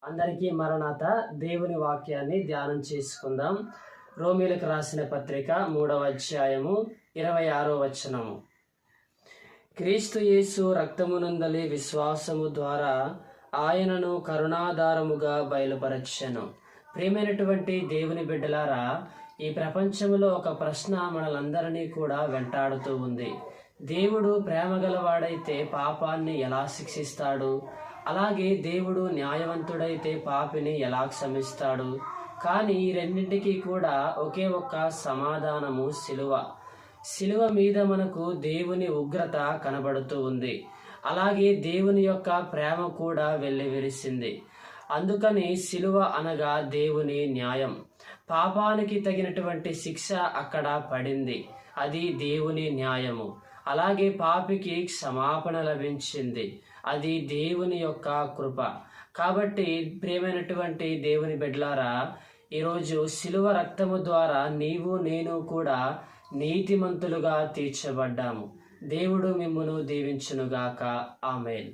అందరికీ మరణాత. దేవుని వాక్యాన్ని ధ్యానం చేసుకుందాం. రోమీలకు రాసిన పత్రిక 3వ అధ్యాయము 26వ వచనము. క్రీస్తు యేసు రక్తమునందలి విశ్వాసము ద్వారా ఆయనను కరుణాధారముగా బయలుపరచెను. ప్రియమైనటువంటి దేవుని బిడ్డలారా, ఈ ప్రపంచంలో ఒక ప్రశ్న మనలందరినీ కూడా వెంటాడుతూ ఉంది. దేవుడు ప్రేమగలవాడైతే పాపాన్ని ఎలా శిక్షిస్తాడు? అలాగే దేవుడు న్యాయవంతుడైతే పాపిని ఎలా క్షమిస్తాడు? కానీ ఈ రెండింటికి కూడా ఒకే ఒక్క సమాధానము సిలువ. సిలువ మీద మనకు దేవుని ఉగ్రత కనబడుతూ ఉంది. అలాగే దేవుని యొక్క ప్రేమ కూడా వెల్లివిరిసింది. అందుకని సిలువ అనగా దేవుని న్యాయం. పాపానికి తగినటువంటి శిక్ష అక్కడ పడింది. అది దేవుని న్యాయము. అలాగే పాపికి క్షమాపణ లభించింది. అది దేవుని యొక్క కృప. కాబట్టి ప్రియమైనటువంటి దేవుని బిడ్డలారా, ఈరోజు సిలువ రక్తము ద్వారా నీవు నేను కూడా నీతిమంతులుగా తీర్చబడ్డాము. దేవుడు మిమ్మును దీవించునుగాక. ఆమేన్.